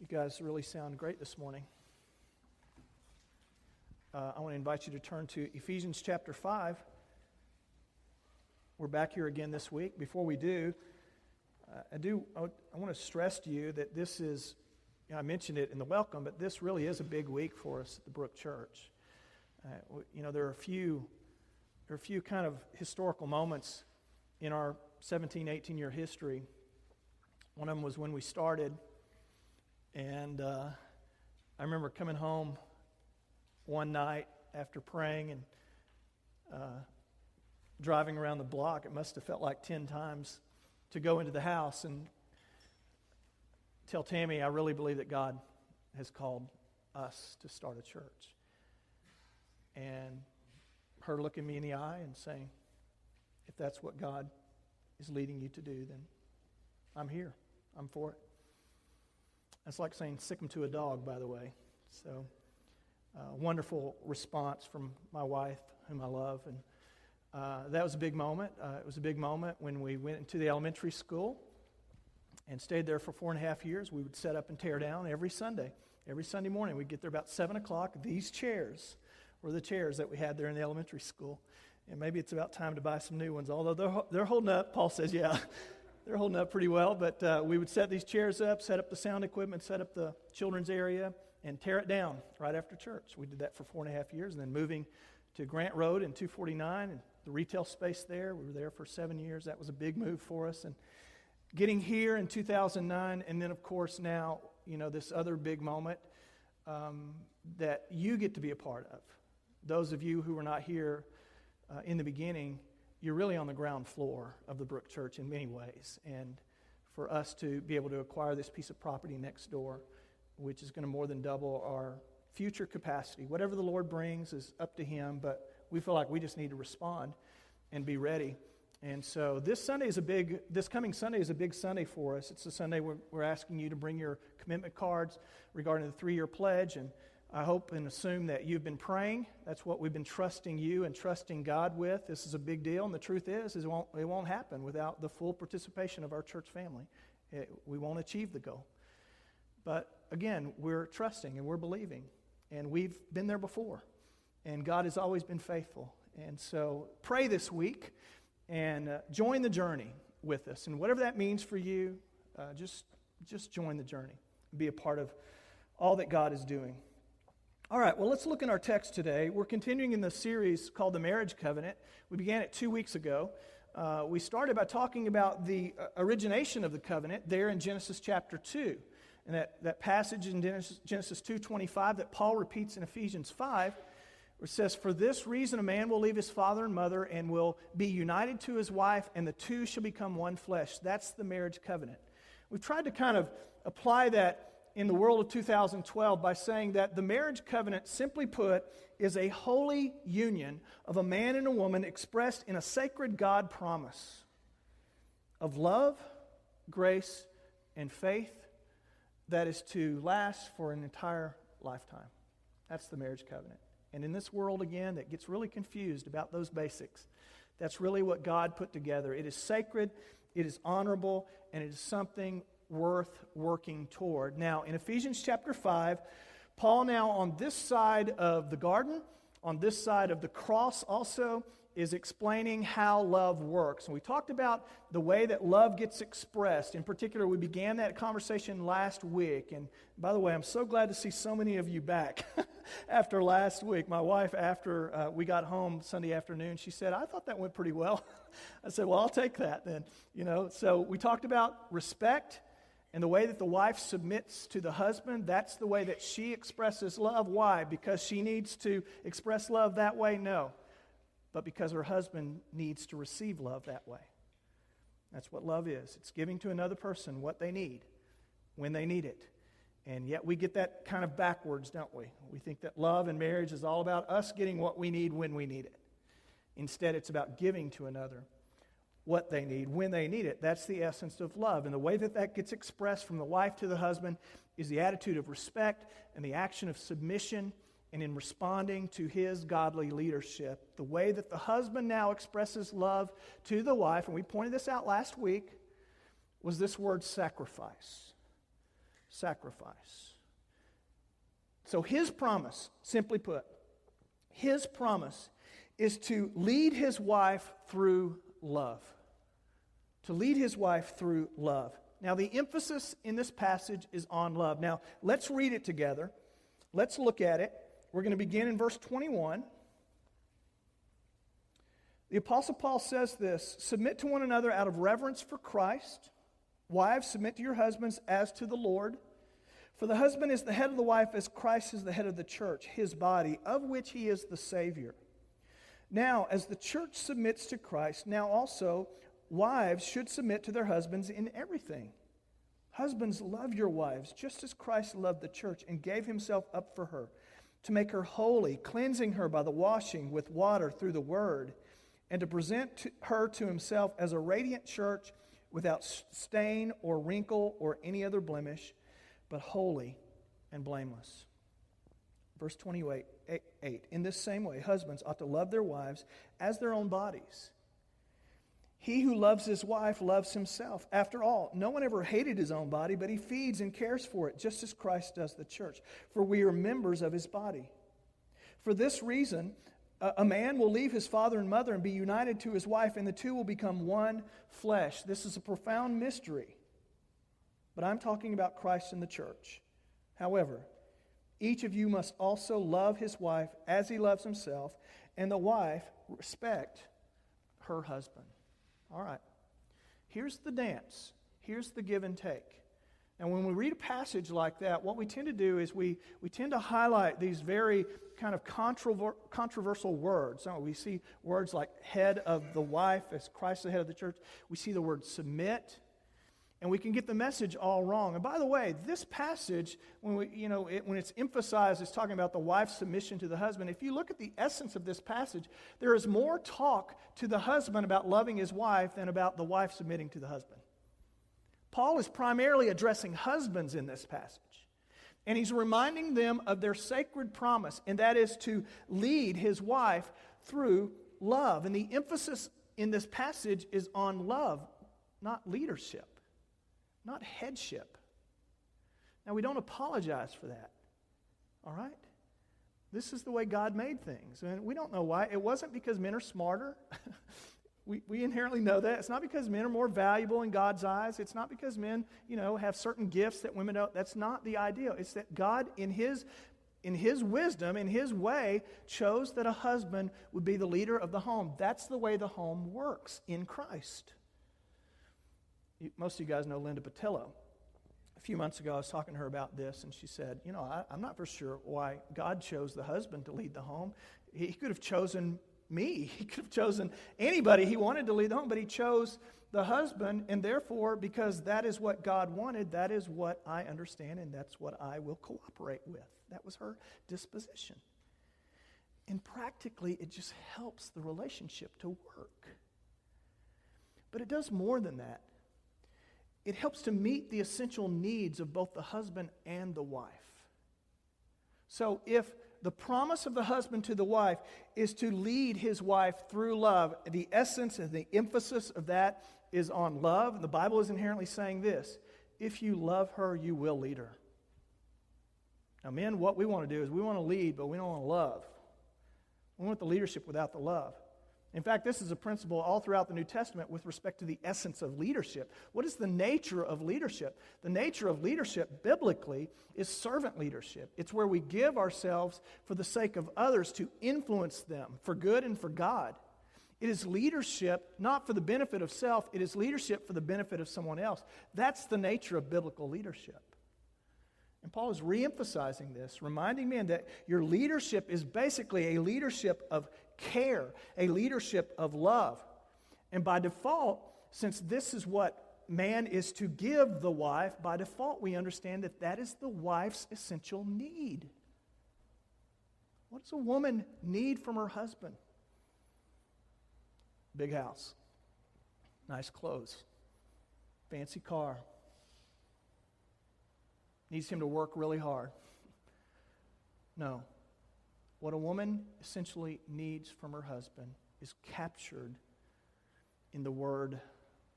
You guys really sound great this morning. I want to invite you to turn to Ephesians chapter 5. We're back here again this week. Before we do, I want to stress to you that this is, I mentioned it in the welcome, but this really is a big week for us at the Brook Church. There are a few kind of historical moments in our 17, 18-year history. One of them was when we started, and I remember coming home one night after praying and driving around the block. It must have felt like 10 times to go into the house and tell Tammy, I really believe that God has called us to start a church. And her looking me in the eye and saying, if that's what God is leading you to do, then I'm here. I'm for it. That's like saying sick 'em to a dog, by the way. So, wonderful response from my wife, whom I love. And that was a big moment. It was a big moment when we went into the elementary school and stayed there for 4.5 years. We would set up and tear down every Sunday. Every Sunday morning, we'd get there about 7 o'clock. These chairs were the chairs that we had there in the elementary school. And maybe it's about time to buy some new ones, although they're holding up. Paul says, yeah, they're holding up pretty well. But we would set these chairs up, set up the sound equipment, set up the children's area, and tear it down right after church. We did that for 4.5 years, and then moving to Grant Road in 249 and the retail space there. We were there for 7 years. That was a big move for us. And getting here in 2009, and then, of course, now, this other big moment that you get to be a part of. Those of you who were not here in the beginning, you're really on the ground floor of the Brook Church in many ways. And for us to be able to acquire this piece of property next door, which is going to more than double our future capacity. Whatever the Lord brings is up to Him, but we feel like we just need to respond and be ready. And so this coming Sunday is a big Sunday for us. It's a Sunday we're asking you to bring your commitment cards regarding the 3-year pledge, and I hope and assume that you've been praying. That's what we've been trusting you and trusting God with. This is a big deal, and the truth is it won't happen without the full participation of our church family. We won't achieve the goal. But again, we're trusting and we're believing, and we've been there before, and God has always been faithful. And so pray this week and join the journey with us, and whatever that means for you, just join the journey, be a part of all that God is doing. All right, well, let's look in our text today. We're continuing in the series called The Marriage Covenant. We began it 2 weeks ago. We started by talking about the origination of the covenant there in Genesis chapter 2. And that passage in Genesis 2:25 that Paul repeats in Ephesians 5, where it says, "For this reason a man will leave his father and mother and will be united to his wife, and the two shall become one flesh." That's the marriage covenant. We've tried to kind of apply that in the world of 2012 by saying that the marriage covenant, simply put, is a holy union of a man and a woman expressed in a sacred God promise of love, grace, and faith that is to last for an entire lifetime. That's the marriage covenant. And in this world, again, that gets really confused about those basics, that's really what God put together. It is sacred, it is honorable, and it is something worth working toward. Now, in Ephesians chapter 5, Paul now on this side of the garden, on this side of the cross also, is explaining how love works. And we talked about the way that love gets expressed. In particular, we began that conversation last week. And by the way, I'm so glad to see so many of you back after last week. My wife, after we got home Sunday afternoon, she said, "I thought that went pretty well." I said, "Well, I'll take that then." So we talked about respect and the way that the wife submits to the husband. That's the way that she expresses love. Why? Because she needs to express love that way? No. But because her husband needs to receive love that way. That's what love is. It's giving to another person what they need, when they need it. And yet we get that kind of backwards, don't we? We think that love and marriage is all about us getting what we need when we need it. Instead, it's about giving to another what they need when they need it. That's the essence of love. And the way that gets expressed from the wife to the husband is the attitude of respect and the action of submission, and in responding to his godly leadership. The way that the husband now expresses love to the wife, and we pointed this out last week, was this word sacrifice. sacrifice. So his promise, simply put, his promise is to lead his wife through love. To lead his wife through love. Now, the emphasis in this passage is on love. Now, let's read it together. Let's look at it. We're going to begin in verse 21. The Apostle Paul says this, "Submit to one another out of reverence for Christ. Wives, submit to your husbands as to the Lord. For the husband is the head of the wife as Christ is the head of the church, his body, of which he is the Savior. Now, as the church submits to Christ, now also wives should submit to their husbands in everything. Husbands, love your wives, just as Christ loved the church and gave himself up for her, to make her holy, cleansing her by the washing with water through the word, and to present her to himself as a radiant church without stain or wrinkle or any other blemish, but holy and blameless." Verse 28, "In this same way, husbands ought to love their wives as their own bodies. He who loves his wife loves himself. After all, no one ever hated his own body, but he feeds and cares for it, just as Christ does the church. For we are members of his body. For this reason, a man will leave his father and mother and be united to his wife, and the two will become one flesh." This is a profound mystery, but I'm talking about Christ and the church. "However, each of you must also love his wife as he loves himself, and the wife respect her husband." All right. Here's the dance. Here's the give and take. And when we read a passage like that, what we tend to do is we tend to highlight these very kind of controversial words. So we see words like head of the wife as Christ the head of the church. We see the word submit. And we can get the message all wrong. And by the way, this passage, when it's emphasized, it's talking about the wife's submission to the husband. If you look at the essence of this passage, there is more talk to the husband about loving his wife than about the wife submitting to the husband. Paul is primarily addressing husbands in this passage. And he's reminding them of their sacred promise, and that is to lead his wife through love. And the emphasis in this passage is on love, not leadership. Not headship. Now, we don't apologize for that. All right? This is the way God made things. And we don't know why. It wasn't because men are smarter. we inherently know that. It's not because men are more valuable in God's eyes. It's not because men, have certain gifts that women don't. That's not the idea. It's that God, in His wisdom, in His way, chose that a husband would be the leader of the home. That's the way the home works in Christ. Most of you guys know Linda Patillo. A few months ago, I was talking to her about this, and she said, I'm not for sure why God chose the husband to lead the home. He could have chosen me. He could have chosen anybody he wanted to lead the home, but he chose the husband, and therefore, because that is what God wanted, that is what I understand, and that's what I will cooperate with. That was her disposition. And practically, it just helps the relationship to work. But it does more than that. It helps to meet the essential needs of both the husband and the wife. So if the promise of the husband to the wife is to lead his wife through love, the essence and the emphasis of that is on love. The Bible is inherently saying this: if you love her, you will lead her. Now, men, what we want to do is we want to lead, but we don't want to love. We want the leadership without the love. In fact, this is a principle all throughout the New Testament with respect to the essence of leadership. What is the nature of leadership? The nature of leadership, biblically, is servant leadership. It's where we give ourselves for the sake of others to influence them for good and for God. It is leadership not for the benefit of self. It is leadership for the benefit of someone else. That's the nature of biblical leadership. And Paul is re-emphasizing this, reminding men that your leadership is basically a leadership of care, a leadership of love. And by default, since this is what man is to give the wife, by default we understand that that is the wife's essential need. What does a woman need from her husband? Big house, nice clothes, fancy car. Needs him to work really hard. No. What a woman essentially needs from her husband is captured in the word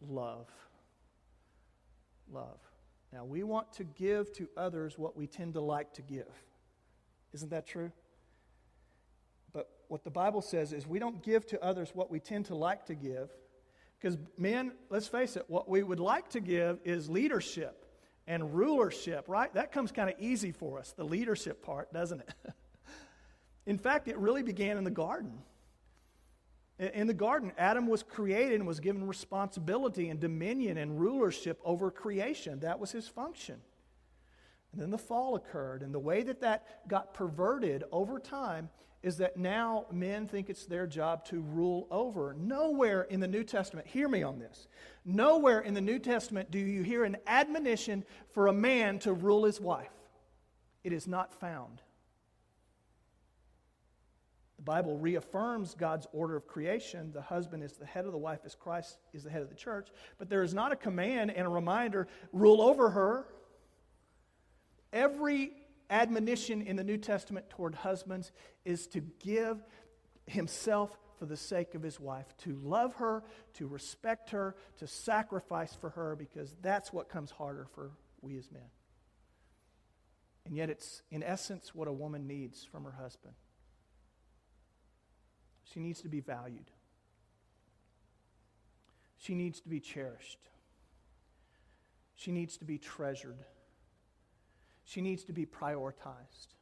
love. Love. Now, we want to give to others what we tend to like to give. Isn't that true? But what the Bible says is we don't give to others what we tend to like to give. Because men, let's face it, what we would like to give is leadership and rulership, right? That comes kind of easy for us, the leadership part, doesn't it? In fact, it really began in the garden. In the garden, Adam was created and was given responsibility and dominion and rulership over creation. That was his function. And then the fall occurred, and the way that got perverted over time is that now men think it's their job to rule over. Nowhere in the New Testament, hear me on this, nowhere in the New Testament do you hear an admonition for a man to rule his wife. It is not found. The Bible reaffirms God's order of creation. The husband is the head of the wife as Christ is the head of the church. But there is not a command and a reminder, rule over her. Every admonition in the New Testament toward husbands is to give himself for the sake of his wife, to love her, to respect her, to sacrifice for her, because that's what comes harder for we as men. And yet it's, in essence, what a woman needs from her husband. She needs to be valued. She needs to be cherished. She needs to be treasured. She needs to be prioritized.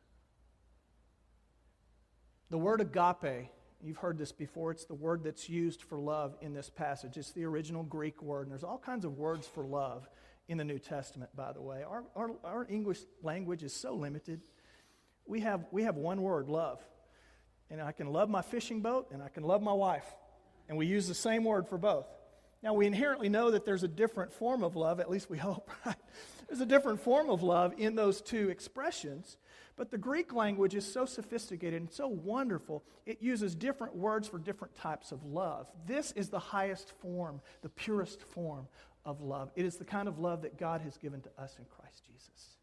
The word agape, you've heard this before, it's the word that's used for love in this passage. It's the original Greek word, and there's all kinds of words for love in the New Testament, by the way. Our English language is so limited. We have one word, love. And I can love my fishing boat, and I can love my wife. And we use the same word for both. Now, we inherently know that there's a different form of love, at least we hope, right? There's a different form of love in those two expressions. But the Greek language is so sophisticated and so wonderful, it uses different words for different types of love. This is the highest form, the purest form of love. It is the kind of love that God has given to us in Christ Jesus.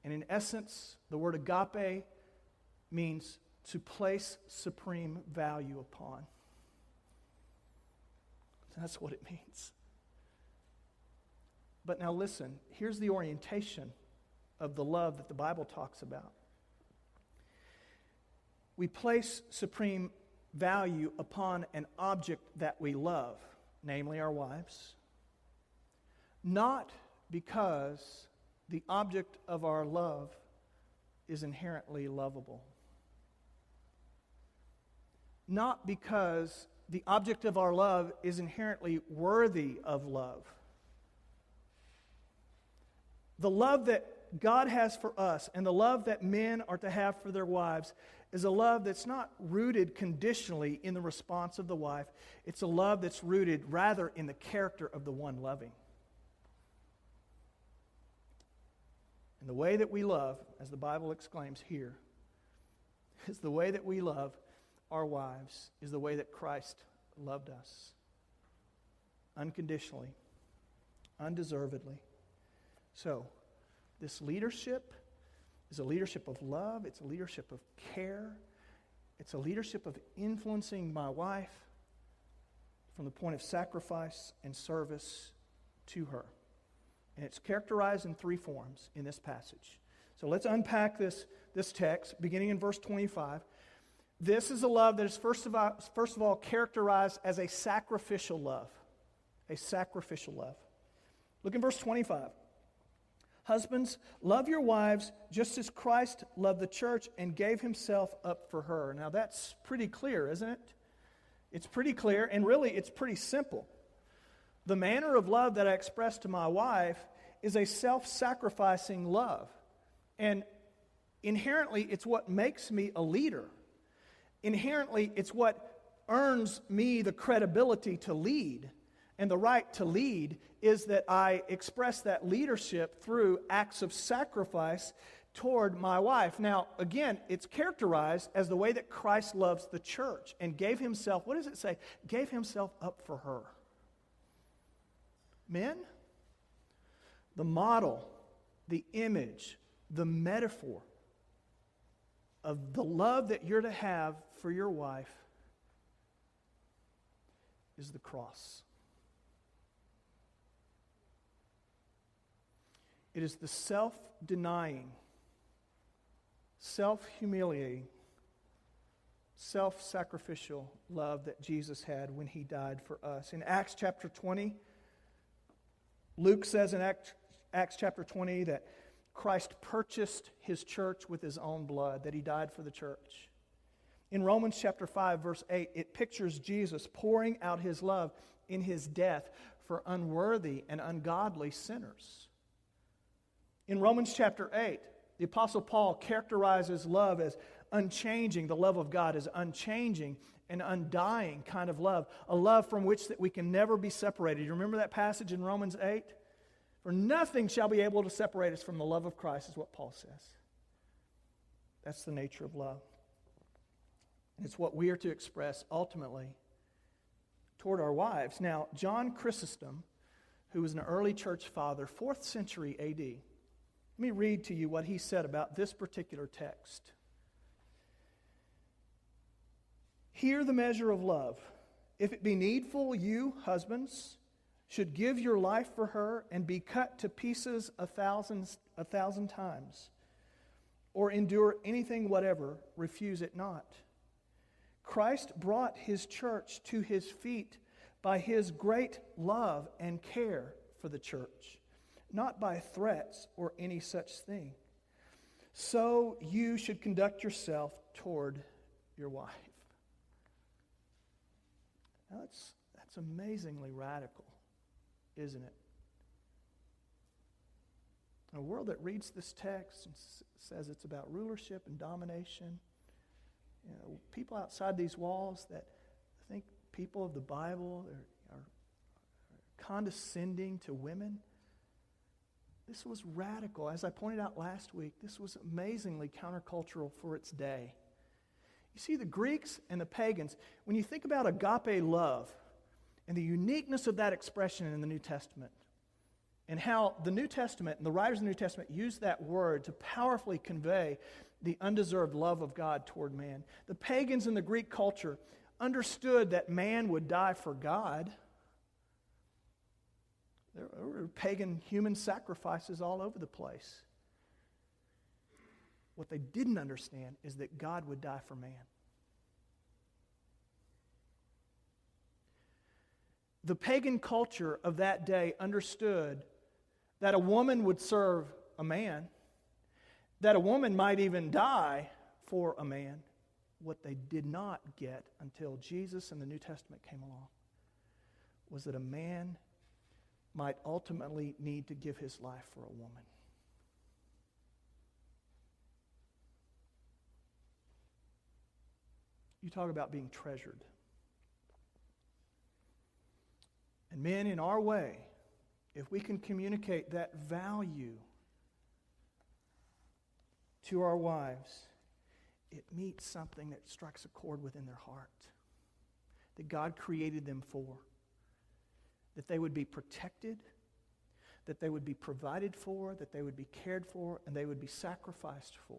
And in essence, the word agape means to place supreme value upon. That's what it means. But now listen, here's the orientation of the love that the Bible talks about. We place supreme value upon an object that we love, namely our wives, not because the object of our love is inherently lovable. Not because the object of our love is inherently worthy of love. The love that God has for us and the love that men are to have for their wives is a love that's not rooted conditionally in the response of the wife. It's a love that's rooted rather in the character of the one loving. And the way that we love, as the Bible exclaims here, is the way that we love our wives is the way that Christ loved us. Unconditionally, undeservedly. So, this leadership is a leadership of love. It's a leadership of care. It's a leadership of influencing my wife from the point of sacrifice and service to her. And it's characterized in three forms in this passage. So let's unpack this text, beginning in verse 25. This is a love that is first of all characterized as a sacrificial love. A sacrificial love. Look in verse 25. Husbands, love your wives just as Christ loved the church and gave himself up for her. Now that's pretty clear, isn't it? It's pretty clear, and really it's pretty simple. The manner of love that I express to my wife is a self-sacrificing love. And inherently, it's what makes me a leader. Inherently, it's what earns me the credibility to lead. And the right to lead is that I express that leadership through acts of sacrifice toward my wife. Now, again, it's characterized as the way that Christ loves the church and gave himself, what does it say? Gave himself up for her. Men, the model, the image, the metaphor of the love that you're to have for your wife is the cross. It is the self-denying, self-humiliating, self-sacrificial love that Jesus had when he died for us. In Acts chapter 20, Luke says in Acts chapter 20 that Christ purchased his church with his own blood, that he died for the church. In Romans chapter 5, verse 8, it pictures Jesus pouring out his love in his death for unworthy and ungodly sinners. In Romans chapter 8, the Apostle Paul characterizes love as unchanging. The love of God is unchanging and undying kind of love, a love from which that we can never be separated. You remember that passage in Romans 8? For nothing shall be able to separate us from the love of Christ, is what Paul says. That's the nature of love. And it's what we are to express ultimately toward our wives. Now, John Chrysostom, who was an early church father, 4th century AD, let me read to you what he said about this particular text. Hear the measure of love. If it be needful, you, husbands, should give your life for her and be cut to pieces 1,000 times, or endure anything whatever, refuse it not. Christ brought his church to his feet by his great love and care for the church, not by threats or any such thing. So you should conduct yourself toward your wife. Now that's amazingly radical, isn't it? In a world that reads this text and says it's about rulership and domination, you know, people outside these walls that think people of the Bible are condescending to women. This was radical. As I pointed out last week, this was amazingly countercultural for its day. You see, the Greeks and the pagans, when you think about agape love and the uniqueness of that expression in the New Testament, and how the New Testament and the writers of the New Testament use that word to powerfully convey the undeserved love of God toward man. The pagans in the Greek culture understood that man would die for God. There were pagan human sacrifices all over the place. What they didn't understand is that God would die for man. The pagan culture of that day understood that a woman would serve a man, that a woman might even die for a man. What they did not get until Jesus and the New Testament came along was that a man might ultimately need to give his life for a woman. You talk about being treasured. And men, in our way, if we can communicate that value to our wives, it meets something that strikes a chord within their heart, that God created them for, that they would be protected, that they would be provided for, that they would be cared for, and they would be sacrificed for.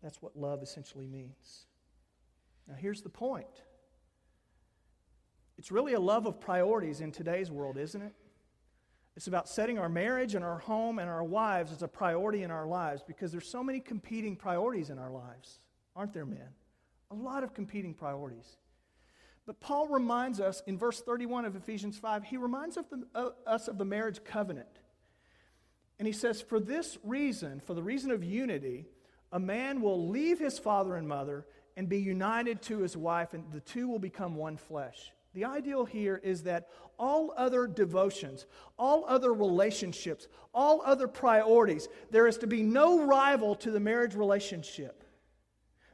That's what love essentially means. Now here's the point. It's really a love of priorities in today's world, isn't it? It's about setting our marriage and our home and our wives as a priority in our lives, because there's so many competing priorities in our lives, aren't there, men? A lot of competing priorities. But Paul reminds us in verse 31 of Ephesians 5, he reminds us of the marriage covenant. And he says, for this reason, for the reason of unity, a man will leave his father and mother and be united to his wife, and the two will become one flesh. The ideal here is that all other devotions, all other relationships, all other priorities, there is to be no rival to the marriage relationship.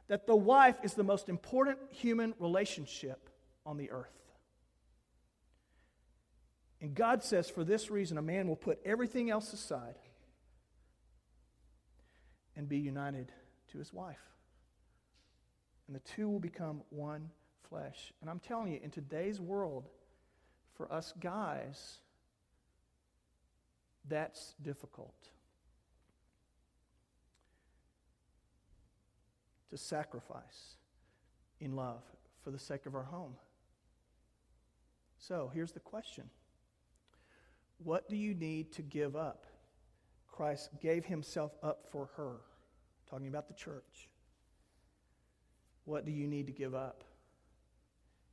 That the wife is the most important human relationship on the earth. And God says, for this reason, a man will put everything else aside and be united to his wife. And the two will become one flesh. And I'm telling you, in today's world, for us guys, that's difficult. To sacrifice in love for the sake of our home. So, here's the question. What do you need to give up? Christ gave himself up for her. Talking about the church. What do you need to give up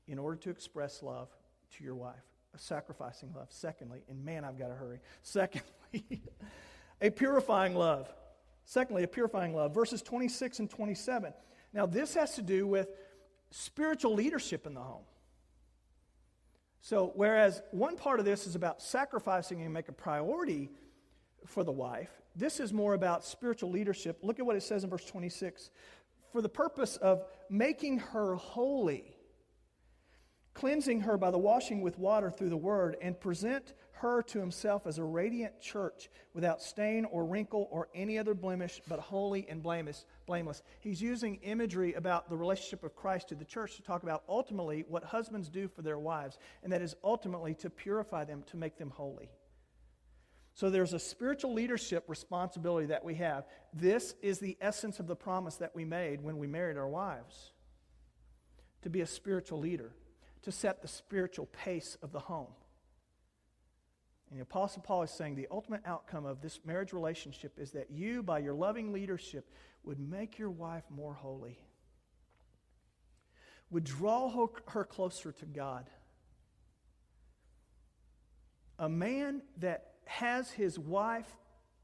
in order to express love to your wife? A sacrificing love. Secondly, and man, I've got to hurry. Secondly, a purifying love. Secondly, a purifying love. Verses 26 and 27. Now, this has to do with spiritual leadership in the home. So, whereas one part of this is about sacrificing and make a priority for the wife, this is more about spiritual leadership. Look at what it says in verse 26. For the purpose of making her holy, cleansing her by the washing with water through the word, and present her to himself as a radiant church without stain or wrinkle or any other blemish, but holy and blameless. He's using imagery about the relationship of Christ to the church to talk about ultimately what husbands do for their wives, and that is ultimately to purify them, to make them holy. So there's a spiritual leadership responsibility that we have. This is the essence of the promise that we made when we married our wives. To be a spiritual leader, to set the spiritual pace of the home. And the Apostle Paul is saying the ultimate outcome of this marriage relationship is that you, by your loving leadership, would make your wife more holy, would draw her closer to God. A man that has his wife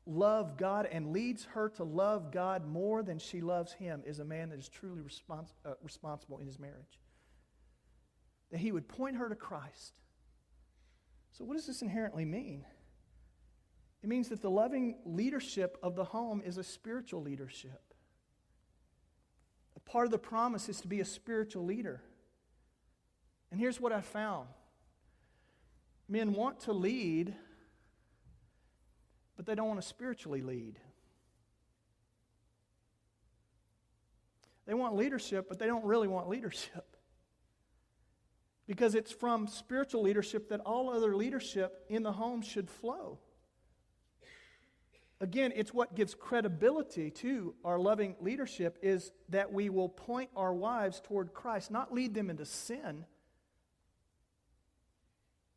love God and leads her to love God more than she loves him is a man that is truly responsible in his marriage. That he would point her to Christ. So what does this inherently mean? It means that the loving leadership of the home is a spiritual leadership. A part of the promise is to be a spiritual leader. And here's what I found. Men want to lead, but they don't want to spiritually lead. They want leadership, but they don't really want leadership. Because it's from spiritual leadership that all other leadership in the home should flow. Again, it's what gives credibility to our loving leadership is that we will point our wives toward Christ, not lead them into sin,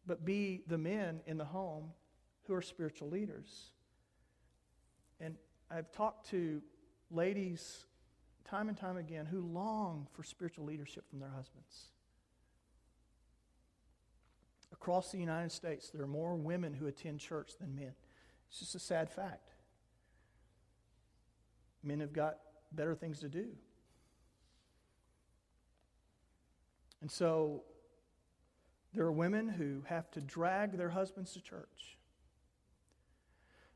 but be the men in the home who are spiritual leaders. And I've talked to ladies time and time again who long for spiritual leadership from their husbands. Across the United States, there are more women who attend church than men. It's just a sad fact. Men have got better things to do. And so, there are women who have to drag their husbands to church.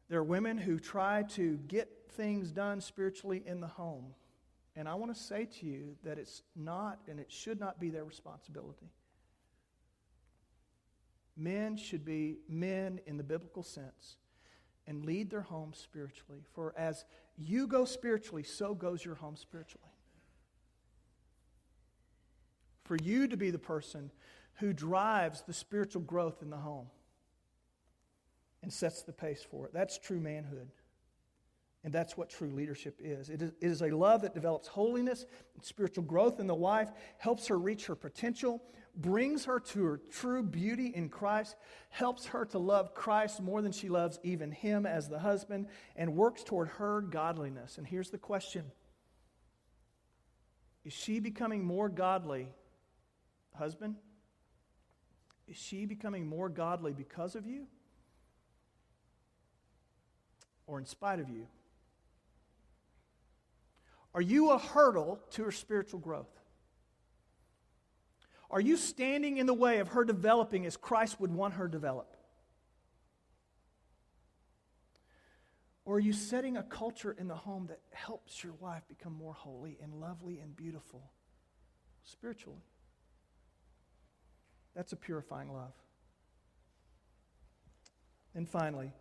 There are women who try to get things done spiritually in the home. And I want to say to you that it's not and it should not be their responsibility. Men should be men in the biblical sense and lead their home spiritually. For as you go spiritually, so goes your home spiritually. For you to be the person who drives the spiritual growth in the home and sets the pace for it. That's true manhood. And that's what true leadership is. It is a love that develops holiness and spiritual growth in the wife, helps her reach her potential, brings her to her true beauty in Christ, helps her to love Christ more than she loves even him as the husband, and works toward her godliness. And here's the question. Is she becoming more godly, husband? Is she becoming more godly because of you? Or in spite of you? Are you a hurdle to her spiritual growth? Are you standing in the way of her developing as Christ would want her to develop? Or are you setting a culture in the home that helps your wife become more holy and lovely and beautiful spiritually? That's a purifying love. And finally,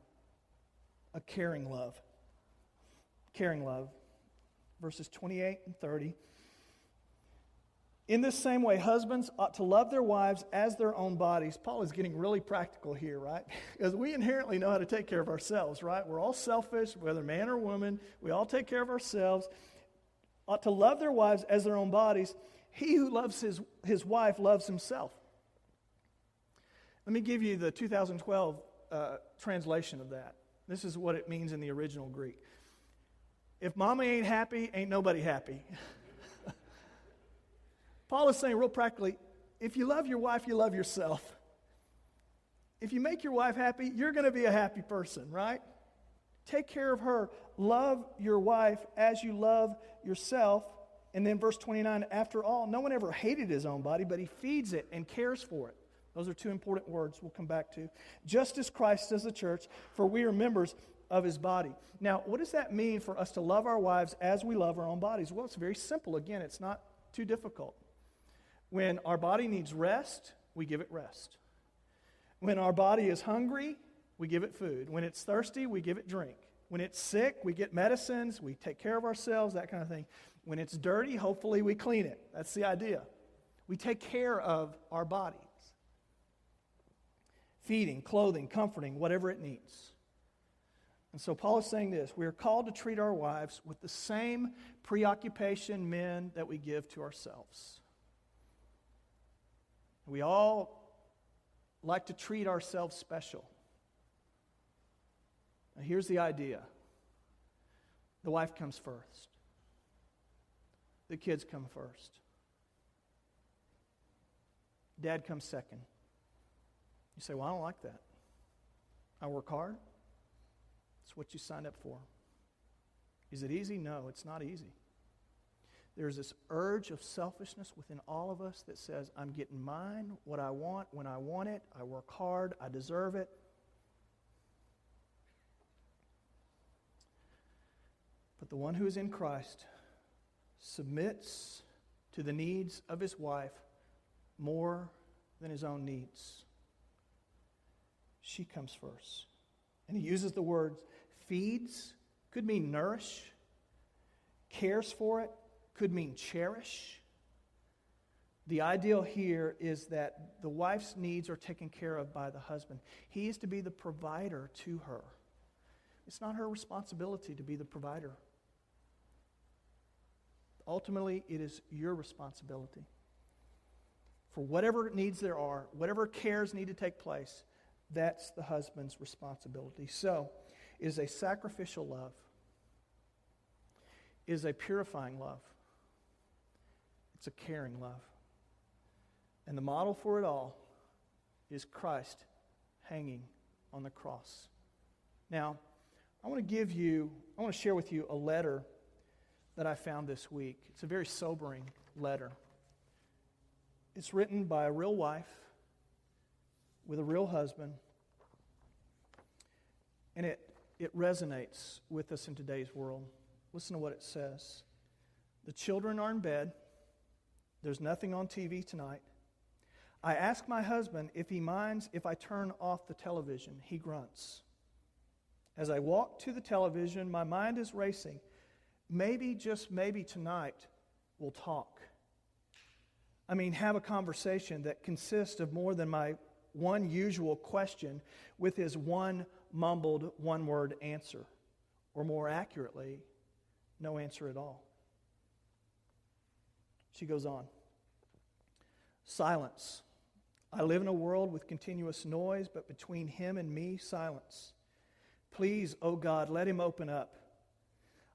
a caring love. Caring love. Verses 28 and 30. In this same way, husbands ought to love their wives as their own bodies. Paul is getting really practical here, right? Because we inherently know how to take care of ourselves, right? We're all selfish, whether man or woman. We all take care of ourselves. Ought to love their wives as their own bodies. He who loves his wife loves himself. Let me give you the 2012 translation of that. This is what it means in the original Greek. If mama ain't happy, ain't nobody happy. Paul is saying real practically, if you love your wife, you love yourself. If you make your wife happy, you're going to be a happy person, right? Take care of her. Love your wife as you love yourself. And then verse 29, after all, no one ever hated his own body, but he feeds it and cares for it. Those are two important words we'll come back to. Just as Christ does the church, for we are members of his body. Now, what does that mean for us to love our wives as we love our own bodies? Well, it's very simple. Again, it's not too difficult. When our body needs rest, we give it rest. When our body is hungry, we give it food. When it's thirsty, we give it drink. When it's sick, we get medicines, we take care of ourselves, that kind of thing. When it's dirty, hopefully we clean it. That's the idea. We take care of our bodies. Feeding, clothing, comforting, whatever it needs. And so Paul is saying this, we are called to treat our wives with the same preoccupation, men, that we give to ourselves. We all like to treat ourselves special. Now here's the idea. The wife comes first. The kids come first. Dad comes second. You say, well, I don't like that. I work hard. It's what you signed up for. Is it easy? No, it's not easy. There's this urge of selfishness within all of us that says, I'm getting mine, what I want, when I want it. I work hard. I deserve it. But the one who is in Christ submits to the needs of his wife more than his own needs. She comes first. And he uses the word feeds, could mean nourish, cares for it, could mean cherish. The ideal here is that the wife's needs are taken care of by the husband. He is to be the provider to her. It's not her responsibility to be the provider. Ultimately, it is your responsibility. For whatever needs there are, whatever cares need to take place, that's the husband's responsibility. So, it is a sacrificial love. It is a purifying love. It's a caring love. And the model for it all is Christ hanging on the cross. Now, I want to share with you a letter that I found this week. It's a very sobering letter. It's written by a real wife with a real husband. And it resonates with us in today's world. Listen to what it says. The children are in bed. There's nothing on TV tonight. I ask my husband if he minds if I turn off the television. He grunts. As I walk to the television, my mind is racing. Maybe, just maybe tonight, we'll talk. I mean, have a conversation that consists of more than my one usual question with his one mumbled one-word answer. Or more accurately, no answer at all. She goes on. Silence. I live in a world with continuous noise, but between him and me, silence. Please, oh God, let him open up.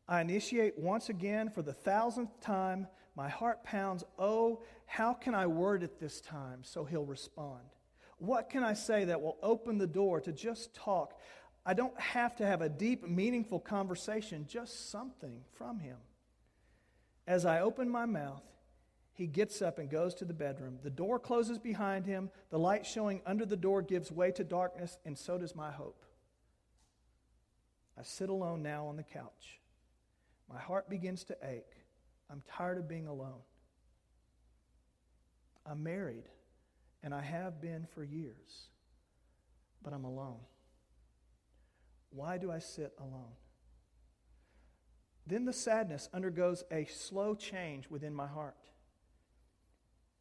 I initiate once again for the 1,000th time. My heart pounds. Oh, how can I word it this time so he'll respond? What can I say that will open the door to just talk? I don't have to have a deep, meaningful conversation, just something from him. As I open my mouth, he gets up and goes to the bedroom. The door closes behind him. The light showing under the door gives way to darkness, and so does my hope. I sit alone now on the couch. My heart begins to ache. I'm tired of being alone. I'm married, and I have been for years, but I'm alone. Why do I sit alone? Then the sadness undergoes a slow change within my heart.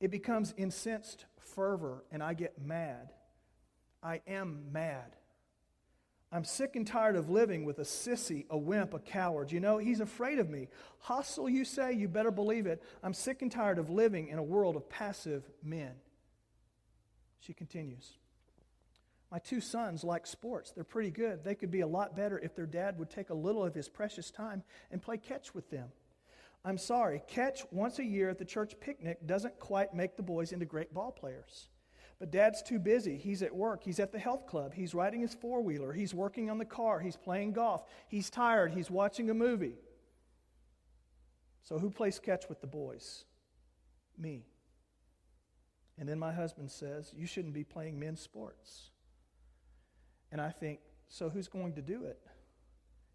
It becomes incensed fervor, and I get mad. I am mad. I'm sick and tired of living with a sissy, a wimp, a coward. You know, he's afraid of me. Hostile, you say? You better believe it. I'm sick and tired of living in a world of passive men. She continues. My two sons like sports. They're pretty good. They could be a lot better if their dad would take a little of his precious time and play catch with them. I'm sorry, catch once a year at the church picnic doesn't quite make the boys into great ball players. But Dad's too busy. He's at work. He's at the health club. He's riding his four-wheeler. He's working on the car. He's playing golf. He's tired. He's watching a movie. So who plays catch with the boys? Me. And then my husband says, you shouldn't be playing men's sports. And I think, so who's going to do it?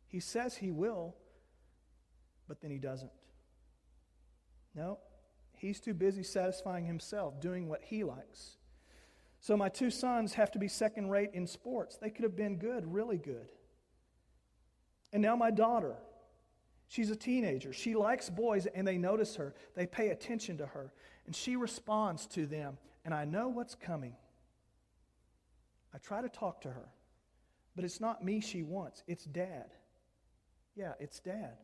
He says he will, but then he doesn't. No, he's too busy satisfying himself, doing what he likes. So my two sons have to be second rate in sports. They could have been good, really good. And now my daughter, she's a teenager. She likes boys and they notice her. They pay attention to her. And she responds to them. And I know what's coming. I try to talk to her. But it's not me she wants. It's Dad. Yeah, it's Dad.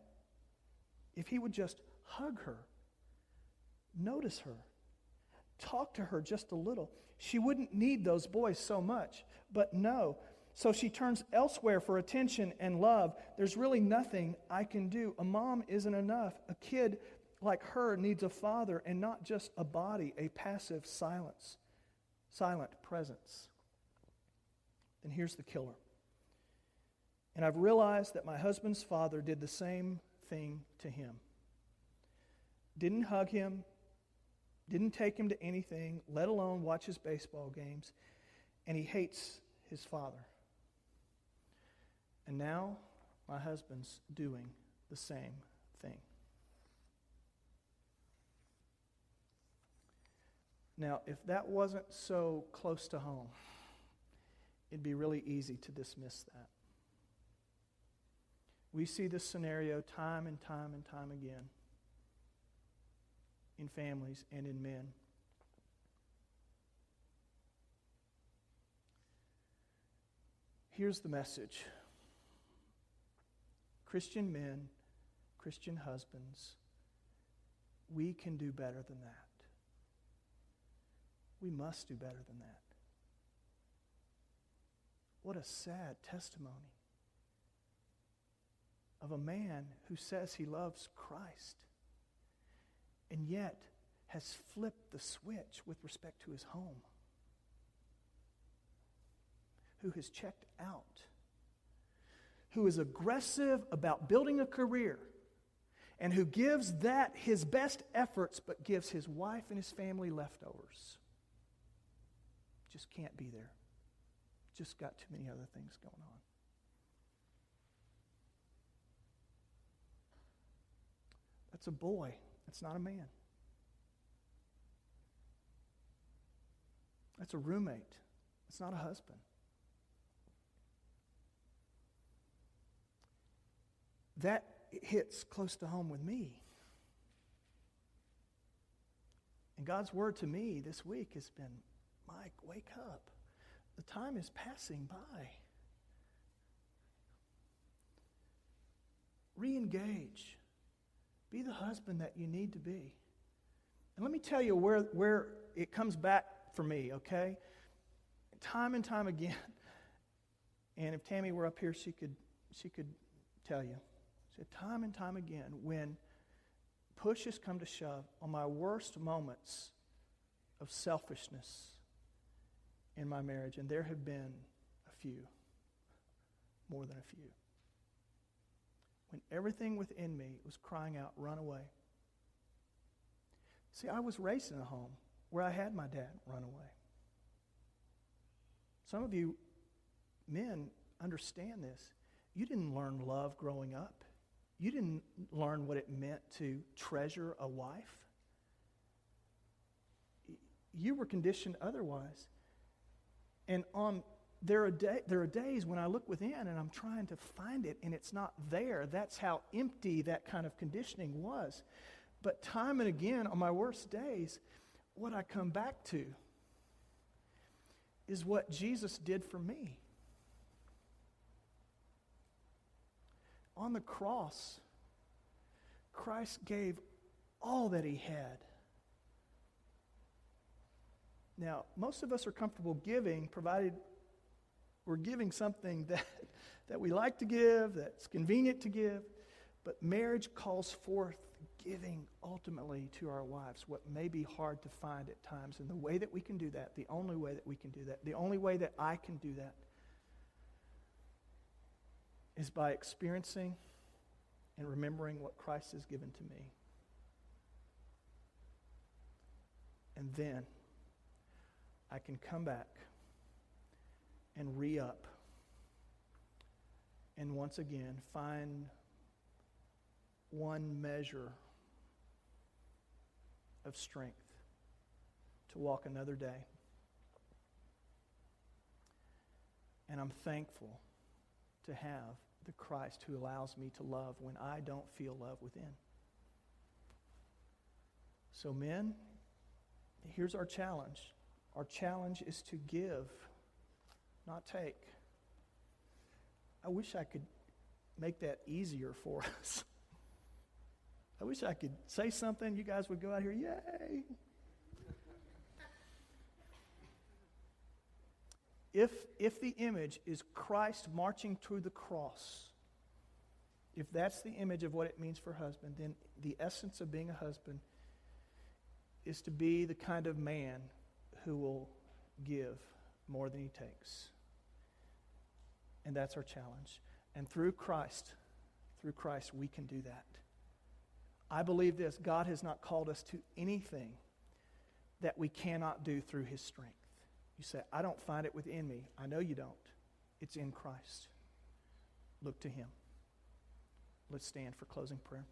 If he would just hug her, notice her, talk to her just a little, she wouldn't need those boys so much. But no. So she turns elsewhere for attention and love. There's really nothing I can do. A mom isn't enough. A kid like her needs a father and not just a body, a passive silent presence. Then here's the killer. And I've realized that my husband's father did the same thing to him. Didn't hug him, didn't take him to anything, let alone watch his baseball games, and he hates his father. And now my husband's doing the same thing. Now, if that wasn't so close to home, it'd be really easy to dismiss that. We see this scenario time and time and time again in families and in men. Here's the message. Christian men, Christian husbands, we can do better than that. We must do better than that. What a sad testimony of a man who says he loves Christ and yet has flipped the switch with respect to his home, who has checked out, who is aggressive about building a career, and who gives that his best efforts but gives his wife and his family leftovers. Just can't be there. Just got too many other things going on. That's a boy. That's not a man. That's a roommate. It's not a husband. That hits close to home with me. And God's word to me this week has been, Mike, wake up. The time is passing by. Re-engage. Be the husband that you need to be. And let me tell you where it comes back for me, okay? Time and time again. And if Tammy were up here, she could tell you. She said, time and time again, when push has come to shove, on my worst moments of selfishness in my marriage, and there have been a few, more than a few, when everything within me was crying out, run away. See, I was raised in a home where I had my dad run away. Some of you men understand this. You didn't learn love growing up. You didn't learn what it meant to treasure a wife. You were conditioned otherwise. And there are days when I look within and I'm trying to find it and it's not there. That's how empty that kind of conditioning was. But time and again, on my worst days, what I come back to is what Jesus did for me. On the cross, Christ gave all that he had. Now, most of us are comfortable giving, provided We're giving something that we like to give, that's convenient to give, but marriage calls forth giving ultimately to our wives, what may be hard to find at times. And the way that we can do that, the only way that we can do that, the only way that I can do that, is by experiencing and remembering what Christ has given to me. And then I can come back and re-up and once again find one measure of strength to walk another day. And I'm thankful to have the Christ who allows me to love when I don't feel love within. So men, here's our challenge. Our challenge is to give, not take. I wish I could make that easier for us. I wish I could say something, you guys would go out here, yay! If the image is Christ marching to the cross, if that's the image of what it means for a husband, then the essence of being a husband is to be the kind of man who will give more than he takes. And that's our challenge. And through Christ, we can do that. I believe this: God has not called us to anything that we cannot do through his strength. You say, I don't find it within me. I know you don't. It's in Christ. Look to him. Let's stand for closing prayer.